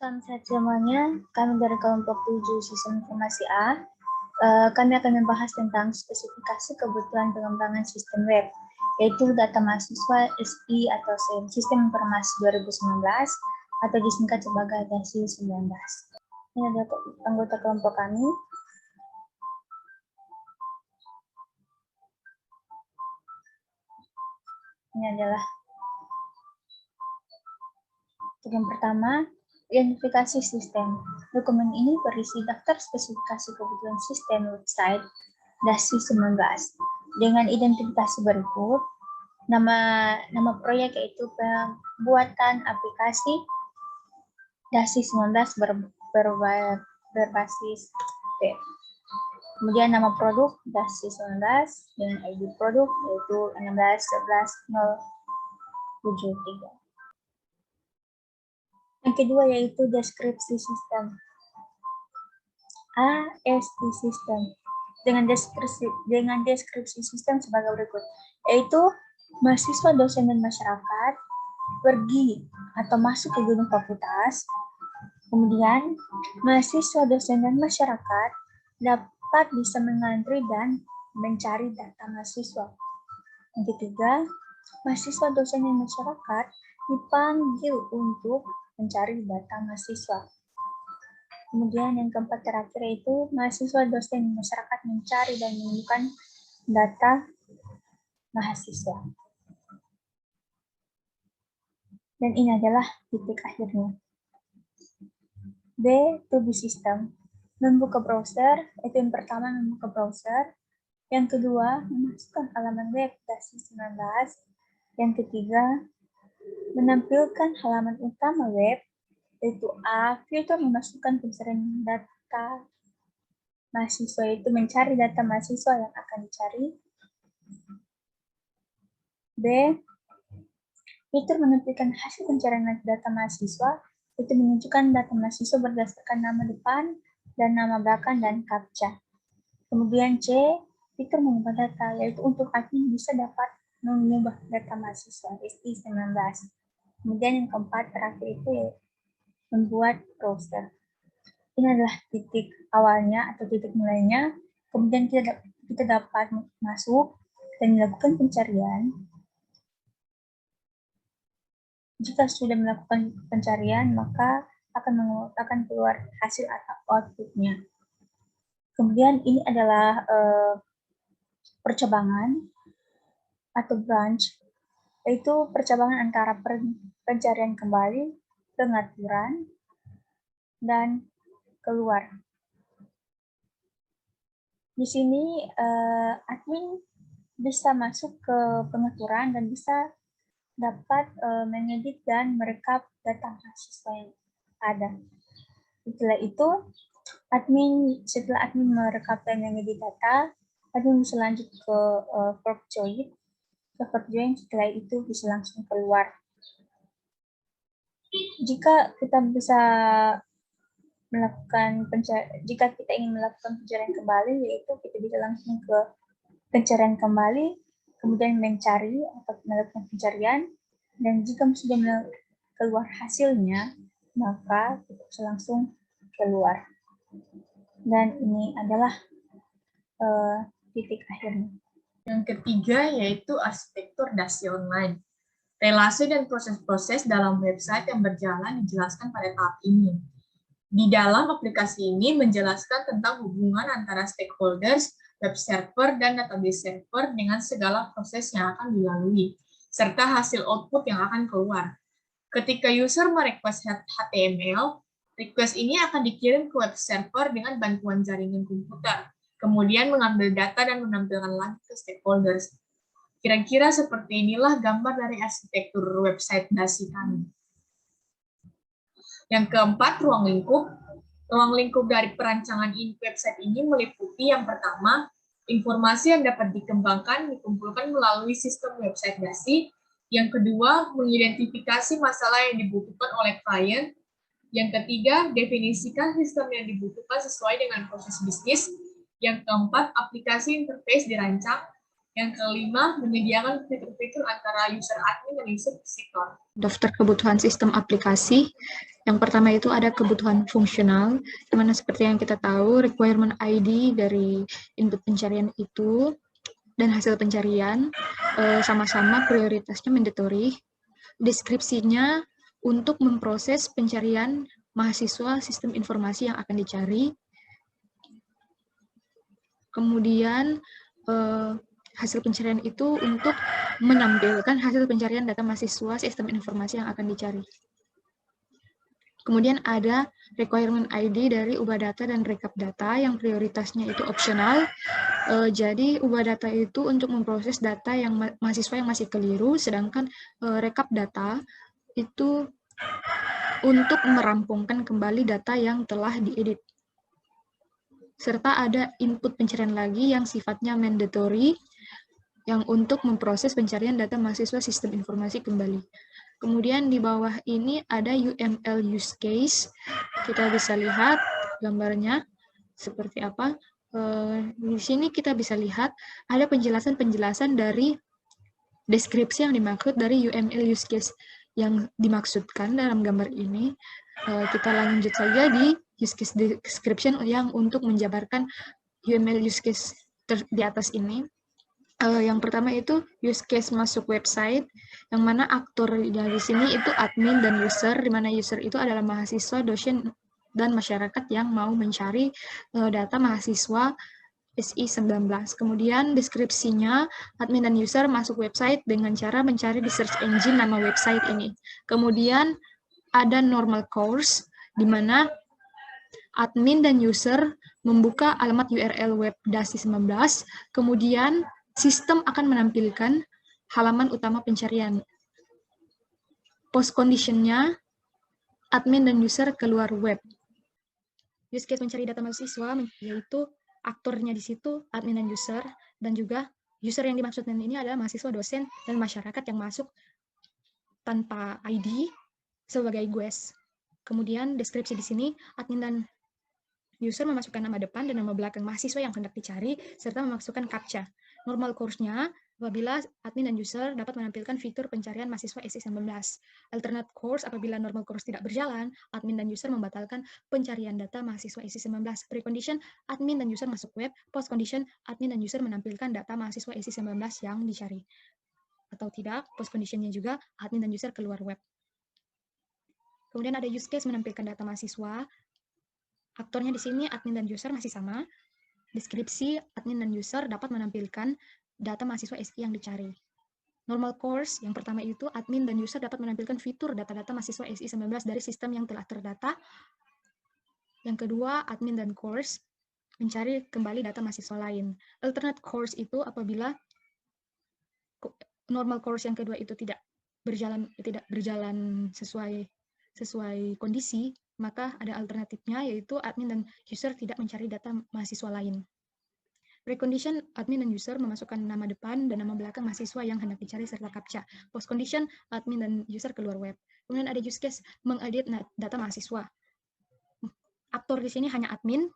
Salam sehat semuanya, kami dari kelompok 7 Sistem Informasi A. Kami akan membahas tentang spesifikasi kebutuhan pengembangan sistem web, yaitu data mahasiswa SI atau Sistem Informasi 2019, atau disingkat sebagai DASI 19. Ini adalah anggota kelompok kami. Ini adalah yang pertama, identifikasi sistem. Dokumen ini berisi daftar spesifikasi kebutuhan sistem website DASI 19 dengan identifikasi berikut: nama proyek yaitu pembuatan aplikasi DASI 19 berbasis web. Kemudian nama produk DASI 19 dengan ID produk yaitu 1611073. Yang kedua yaitu deskripsi sistem. ASI sistem dengan deskripsi sistem sebagai berikut, yaitu mahasiswa, dosen, dan masyarakat pergi atau masuk ke gedung fakultas. Kemudian mahasiswa, dosen, dan masyarakat dapat bisa mengantri dan mencari data mahasiswa. Yang ketiga, mahasiswa, dosen, dan masyarakat dipanggil untuk mencari data mahasiswa. Kemudian yang keempat terakhir yaitu mahasiswa, dosen, dan masyarakat mencari dan menemukan data mahasiswa. Dan ini adalah titik akhirnya. B. To be system. Membuka browser, itu yang pertama membuka browser. Yang kedua, memasukkan halaman web DASI 19. Yang ketiga, menampilkan halaman utama web, yaitu A. Filter memasukkan pencarian data mahasiswa, yaitu mencari data mahasiswa yang akan dicari. B. Fitur menampilkan hasil pencarian data mahasiswa, itu menunjukkan data mahasiswa berdasarkan nama depan dan nama belakang dan captcha. Kemudian C. Fitur mengubah data, yaitu untuk admin bisa dapat mengubah data mahasiswa SI 19. Kemudian yang keempat terakhir itu ya, membuat browser. Ini adalah titik awalnya atau titik mulainya. Kemudian kita dapat masuk dan melakukan pencarian. Jika sudah melakukan pencarian, maka akan keluar hasil atau outputnya. Kemudian ini adalah percabangan atau branch, yaitu percabangan antara pencarian kembali, pengaturan, dan keluar. Di sini admin bisa masuk ke pengaturan dan bisa dapat mengedit dan merekap data mahasiswa yang ada. Setelah itu, setelah admin merekap dan mengedit data, admin bisa lanjut ke fork join. Setelah itu bisa langsung keluar. Jika kita ingin melakukan pencarian kembali, yaitu kita bisa langsung ke pencarian kembali, kemudian mencari atau melakukan pencarian, dan jika sudah keluar hasilnya, maka kita bisa langsung keluar. Dan ini adalah titik akhirnya. Yang ketiga yaitu arsitektur DASI online. Relasi dan proses-proses dalam website yang berjalan dijelaskan pada tahap ini. Di dalam aplikasi ini menjelaskan tentang hubungan antara stakeholders, web server, dan database server dengan segala proses yang akan dilalui, serta hasil output yang akan keluar. Ketika user merequest HTML, request ini akan dikirim ke web server dengan bantuan jaringan komputer, kemudian mengambil data dan menampilkan lagi ke stakeholders. Kira-kira seperti inilah gambar dari arsitektur website DASI kami. Yang keempat, ruang lingkup. Ruang lingkup dari perancangan website ini meliputi yang pertama, informasi yang dapat dikumpulkan melalui sistem website DASI. Yang kedua, mengidentifikasi masalah yang dibutuhkan oleh klien. Yang ketiga, definisikan sistem yang dibutuhkan sesuai dengan proses bisnis. Yang keempat, aplikasi interface dirancang. Yang kelima, menyediakan fitur-fitur antara user admin dan user visitor. Daftar kebutuhan sistem aplikasi Yang pertama itu ada kebutuhan fungsional, di mana seperti yang kita tahu, requirement ID dari input pencarian itu dan hasil pencarian sama-sama prioritasnya mandatory. Deskripsinya untuk memproses pencarian mahasiswa sistem informasi yang akan dicari. Kemudian hasil pencarian itu untuk menampilkan hasil pencarian data mahasiswa sistem informasi yang akan dicari. Kemudian ada requirement ID dari ubah data dan rekap data yang prioritasnya itu opsional. Jadi ubah data itu untuk memproses data yang mahasiswa yang masih keliru, sedangkan rekap data itu untuk merampungkan kembali data yang telah diedit. Serta ada input pencarian lagi yang sifatnya mandatory, yang untuk memproses pencarian data mahasiswa sistem informasi kembali. Kemudian di bawah ini ada UML use case. Kita bisa lihat gambarnya seperti apa. Di sini kita bisa lihat ada penjelasan-penjelasan dari deskripsi yang dimaksud dari UML use case yang dimaksudkan dalam gambar ini. Kita lanjut saja di use case description yang untuk menjabarkan UML use case di atas ini. Yang pertama itu use case masuk website, yang mana aktor dari sini itu admin dan user, di mana user itu adalah mahasiswa, dosen, dan masyarakat yang mau mencari data mahasiswa SI19. Kemudian deskripsinya, admin dan user masuk website dengan cara mencari di search engine nama website ini. Kemudian ada normal course, di mana admin dan user membuka alamat URL web DASI19, kemudian sistem akan menampilkan halaman utama pencarian. Post condition-nya, admin dan user keluar web. Use case mencari data mahasiswa, yaitu aktornya di situ, admin dan user, dan juga user yang dimaksudkan ini adalah mahasiswa, dosen, dan masyarakat yang masuk tanpa ID sebagai guest. Kemudian deskripsi di sini, admin dan user memasukkan nama depan dan nama belakang mahasiswa yang hendak dicari, serta memasukkan CAPTCHA. Normal course-nya, apabila admin dan user dapat menampilkan fitur pencarian mahasiswa SI19. Alternate course, apabila normal course tidak berjalan, admin dan user membatalkan pencarian data mahasiswa SI19. Precondition, admin dan user masuk web. Post condition, admin dan user menampilkan data mahasiswa SI19 yang dicari. Atau tidak, post condition-nya juga, admin dan user keluar web. Kemudian ada use case menampilkan data mahasiswa. Aktornya di sini admin dan user masih sama. Deskripsi admin dan user dapat menampilkan data mahasiswa SI yang dicari. Normal course, yang pertama itu admin dan user dapat menampilkan fitur data-data mahasiswa SI19 dari sistem yang telah terdata. Yang kedua, admin dan course mencari kembali data mahasiswa lain. Alternate course itu apabila normal course yang kedua itu tidak berjalan sesuai kondisi, maka ada alternatifnya, yaitu admin dan user tidak mencari data mahasiswa lain. Precondition, admin dan user memasukkan nama depan dan nama belakang mahasiswa yang hendak dicari serta CAPTCHA. Post condition, admin dan user keluar web. Kemudian ada use case mengedit data mahasiswa. Aktor di sini hanya admin,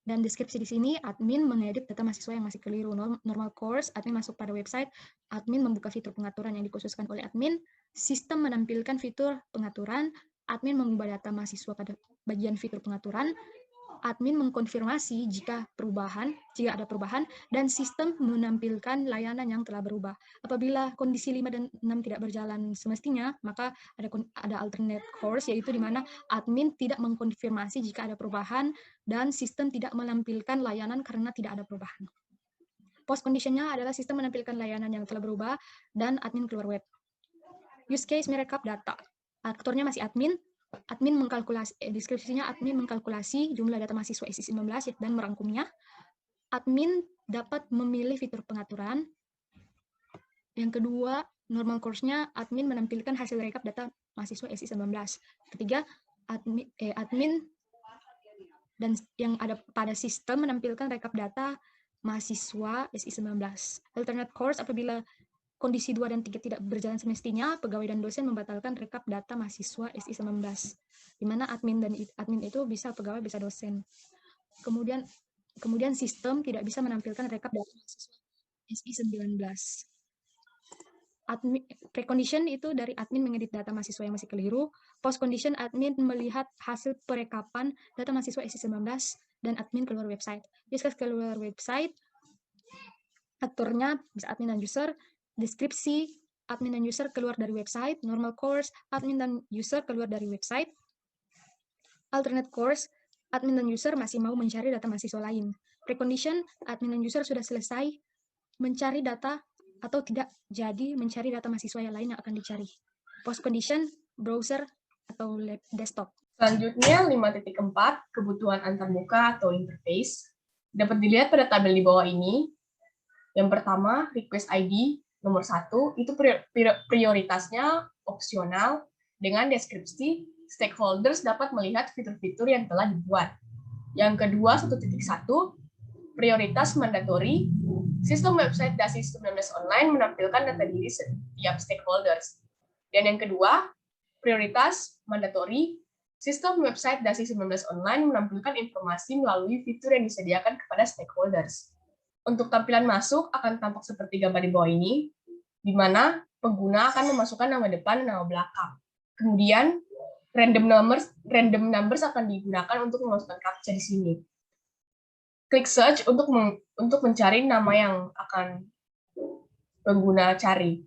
dan deskripsi di sini, admin mengedit data mahasiswa yang masih keliru. Normal course, admin masuk pada website, admin membuka fitur pengaturan yang dikhususkan oleh admin, sistem menampilkan fitur pengaturan, admin mengubah data mahasiswa pada bagian fitur pengaturan, admin mengkonfirmasi jika ada perubahan, dan sistem menampilkan layanan yang telah berubah. Apabila kondisi 5 dan 6 tidak berjalan semestinya, maka ada alternate course, yaitu di mana admin tidak mengkonfirmasi jika ada perubahan, dan sistem tidak menampilkan layanan karena tidak ada perubahan. Post condition-nya adalah sistem menampilkan layanan yang telah berubah, dan admin keluar web. Use case merekap data. Aktornya masih admin mengkalkulasi, deskripsinya admin mengkalkulasi jumlah data mahasiswa SI19 dan merangkumnya. Admin dapat memilih fitur pengaturan. Yang kedua, normal course-nya, admin menampilkan hasil rekap data mahasiswa SI19. Ketiga, admin dan yang ada pada sistem menampilkan rekap data mahasiswa SI19. Alternate course, apabila kondisi 2 dan 3 tidak berjalan semestinya, pegawai dan dosen membatalkan rekap data mahasiswa SI19, di mana admin itu bisa pegawai, bisa dosen. Kemudian sistem tidak bisa menampilkan rekap data mahasiswa SI19. Precondition itu dari admin mengedit data mahasiswa yang masih keliru. Post condition admin melihat hasil perekapan data mahasiswa SI19 dan admin keluar website. Jika keluar website, aturnya bisa admin dan user. Deskripsi, admin dan user keluar dari website. Normal course, admin dan user keluar dari website. Alternate course, admin dan user masih mau mencari data mahasiswa lain. Precondition, admin dan user sudah selesai mencari data atau tidak jadi mencari data mahasiswa yang lain yang akan dicari. Post condition, browser atau desktop. Selanjutnya 5.4, kebutuhan antarmuka atau interface. Dapat dilihat pada tabel di bawah ini. Yang pertama, request ID nomor 1, itu prioritasnya opsional dengan deskripsi stakeholders dapat melihat fitur-fitur yang telah dibuat. Yang kedua, 1.1, prioritas mandatory. Sistem website DASI 19 online menampilkan data diri setiap stakeholders. Dan yang kedua, prioritas mandatory. Sistem website DASI 19 online menampilkan informasi melalui fitur yang disediakan kepada stakeholders. Untuk tampilan masuk akan tampak seperti gambar di bawah ini, di mana pengguna akan memasukkan nama depan dan nama belakang. Kemudian, random numbers akan digunakan untuk memasukkan captcha di sini. Klik search untuk mencari nama yang akan pengguna cari.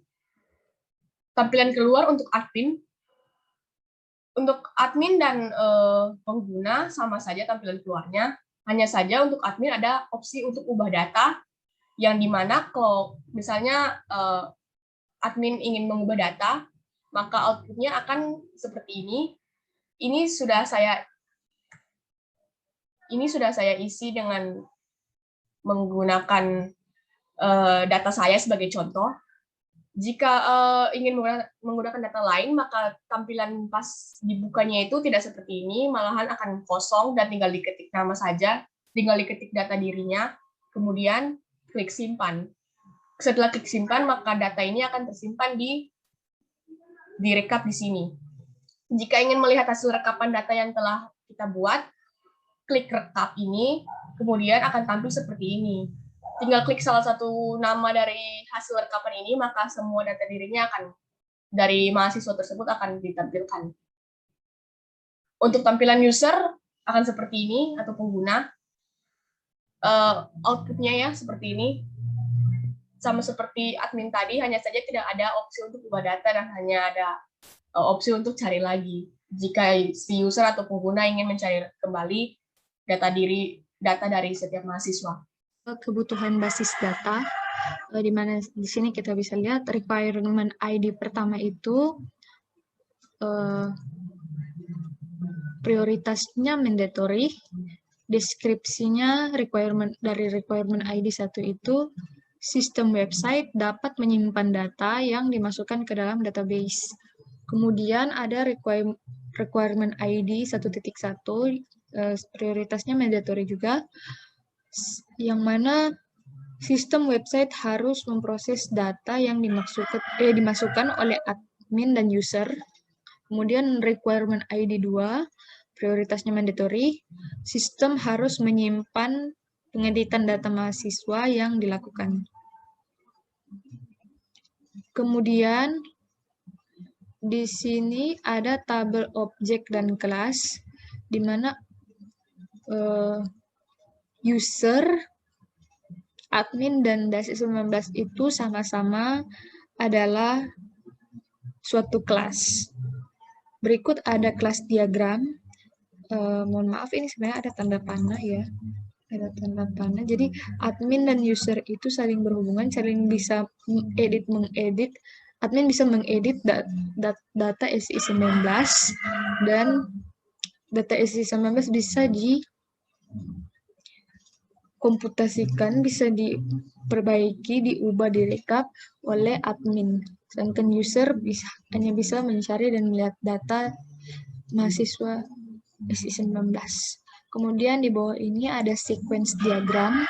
Tampilan keluar untuk admin. Untuk admin dan pengguna sama saja tampilan keluarnya. Hanya saja untuk admin ada opsi untuk ubah data, yang dimana kalau misalnya admin ingin mengubah data, maka outputnya akan seperti ini. Ini sudah saya isi dengan menggunakan data saya sebagai contoh. Jika ingin menggunakan data lain, maka tampilan pas dibukanya itu tidak seperti ini, malahan akan kosong dan tinggal diketik nama saja, tinggal diketik data dirinya, kemudian klik simpan. Setelah klik simpan, maka data ini akan tersimpan di rekap di sini. Jika ingin melihat hasil rekapan data yang telah kita buat, klik rekap ini, kemudian akan tampil seperti ini. Tinggal klik salah satu nama dari hasil rekapan ini, maka semua data dirinya dari mahasiswa tersebut akan ditampilkan. Untuk tampilan user akan seperti ini, atau pengguna. Outputnya ya seperti ini. Sama seperti admin tadi, hanya saja tidak ada opsi untuk ubah data dan hanya ada opsi untuk cari lagi. Jika si user atau pengguna ingin mencari kembali data dari setiap mahasiswa. Kebutuhan basis data, di mana di sini kita bisa lihat requirement ID pertama itu prioritasnya mandatory, deskripsinya requirement ID 1 itu sistem website dapat menyimpan data yang dimasukkan ke dalam database. Kemudian ada requirement ID 1.1, prioritasnya mandatory juga, yang mana sistem website harus memproses data yang dimasukkan oleh admin dan user. Kemudian requirement ID 2, prioritasnya mandatory, sistem harus menyimpan pengeditan data mahasiswa yang dilakukan. Kemudian di sini ada tabel objek dan kelas, di mana user, admin, dan DASI 19 itu sama-sama adalah suatu kelas. Berikut ada kelas diagram. Mohon maaf, ini sebenarnya ada tanda panah ya. Ada tanda panah. Jadi admin dan user itu saling berhubungan, saling bisa mengedit. Admin bisa mengedit data SI19 dan data SI19 bisa dikomputasikan, bisa diperbaiki, diubah, direkap oleh admin. Sedangkan user hanya bisa mencari dan melihat data mahasiswa SI19. Kemudian di bawah ini ada sequence diagram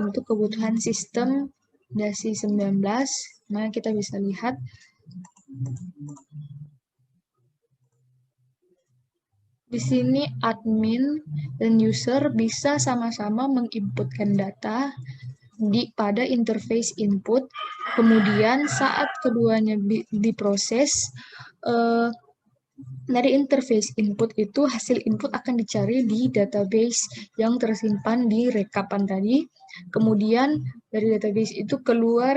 untuk kebutuhan sistem DASI 19. Nah, kita bisa lihat di sini admin dan user bisa sama-sama menginputkan data pada interface input, kemudian saat keduanya diproses, dari interface input itu hasil input akan dicari di database yang tersimpan di rekapan tadi. Kemudian dari database itu keluar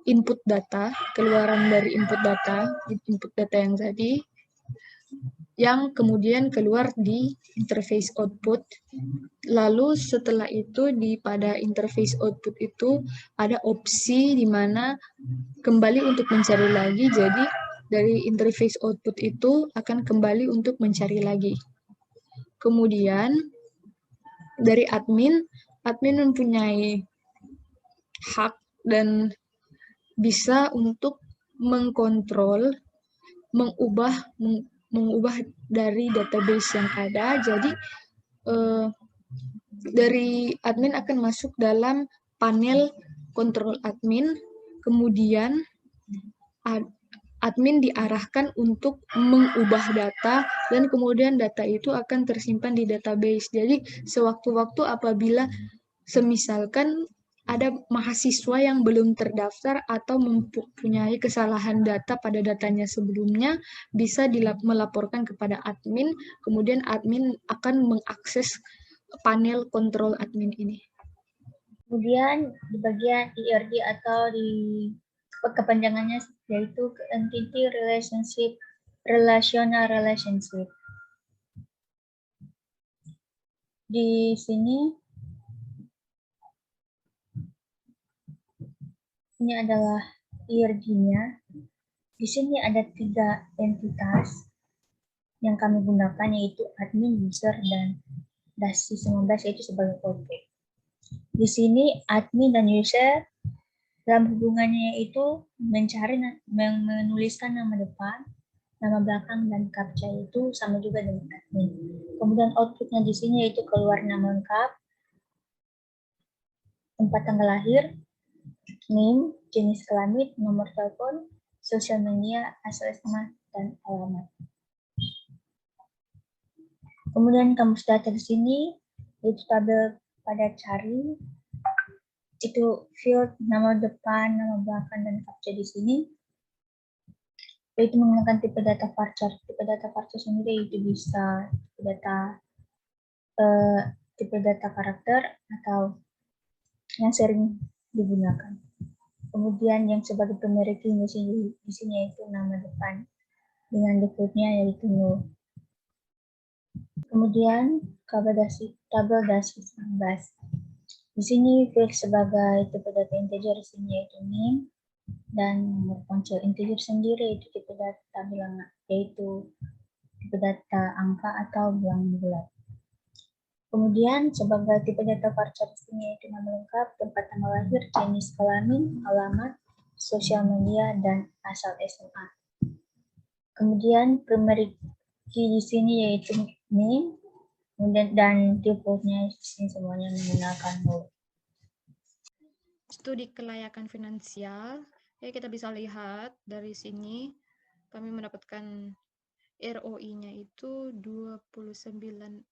input data, keluaran dari input data yang tadi, yang kemudian keluar di interface output. Lalu setelah itu pada interface output itu ada opsi di mana kembali untuk mencari lagi. Jadi dari interface output itu akan kembali untuk mencari lagi. Kemudian dari admin mempunyai hak dan bisa untuk mengkontrol, mengubah dari database yang ada. Jadi dari admin akan masuk dalam panel kontrol admin, kemudian admin diarahkan untuk mengubah data, dan kemudian data itu akan tersimpan di database. Jadi sewaktu-waktu apabila semisalkan ada mahasiswa yang belum terdaftar atau mempunyai kesalahan data pada datanya sebelumnya, bisa melaporkan kepada admin, kemudian admin akan mengakses panel kontrol admin ini. Kemudian di bagian ERD atau di kepanjangannya yaitu Entity Relational Relationship. Di sini ini adalah ERD-nya. Di sini ada 3 entitas yang kami gunakan, yaitu admin, user, dan DAS-19 yaitu sebagai objek. Di sini admin dan user dalam hubungannya yaitu menuliskan nama depan, nama belakang, dan captcha itu sama juga dengan admin. Kemudian outputnya di sini yaitu keluar nama lengkap, tempat tanggal lahir, NIM, jenis kelamin, nomor telepon, sosial media, asal nama, dan alamat. Kemudian kamus data di sini yaitu tabel pada cari, itu field nama depan, nama belakang, dan captcha di sini. Yaitu menggunakan tipe data varchar. Tipe data varchar sendiri itu bisa tipe data karakter atau yang sering digunakan. Kemudian yang sebagai pemerik di sini yaitu nama depan dengan defaultnya yaitu 0. Kemudian tabel DASI 19. Di sini field sebagai tipe data integer di sini yaitu NIM, dan nomor ponsel integer sendiri itu tipe data bilangan, yaitu tipe data angka atau bilangan bulat. Kemudian sebagai tipe data varchar di sini yaitu nama lengkap, tempat tanggal lahir, jenis kelamin, alamat, sosial media, dan asal SMA. Kemudian primary key di sini yaitu NIM, dan defaultnya di sini semuanya menggunakan 0. Studi kelayakan finansial, ya kita bisa lihat dari sini kami mendapatkan ROI-nya itu 4,81%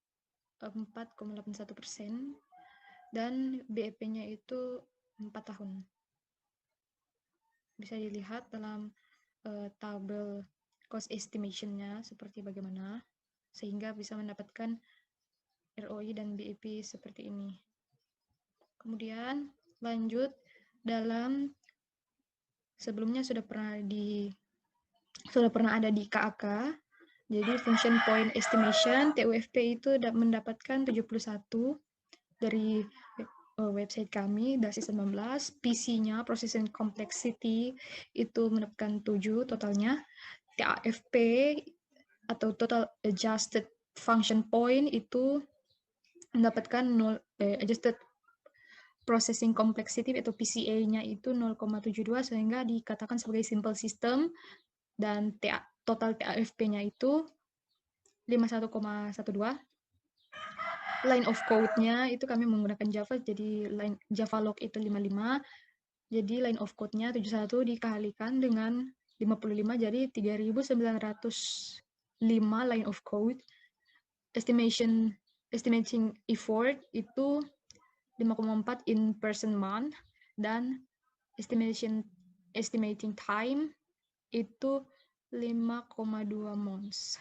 dan BEP-nya itu 4 tahun. Bisa dilihat dalam tabel cost estimation-nya seperti bagaimana, sehingga bisa mendapatkan ROI dan BEP seperti ini. Kemudian lanjut, dalam sebelumnya sudah pernah ada di KAK. Jadi function point estimation TUFP itu mendapatkan 71 dari website kami DASI 19. PC-nya processing complexity itu mendapatkan 7 totalnya. TAFP atau total adjusted function point itu mendapatkan adjusted processing complexity atau PCA-nya itu 0,72 sehingga dikatakan sebagai simple system, dan total TAFP-nya itu 51,12. Line of code-nya itu kami menggunakan Java, jadi Javalog itu 55. Jadi line of code-nya 71 dikalikan dengan 55, jadi 3.905 line of code. Estimating effort itu 5,4 in person month, dan estimating time itu 5,2 months.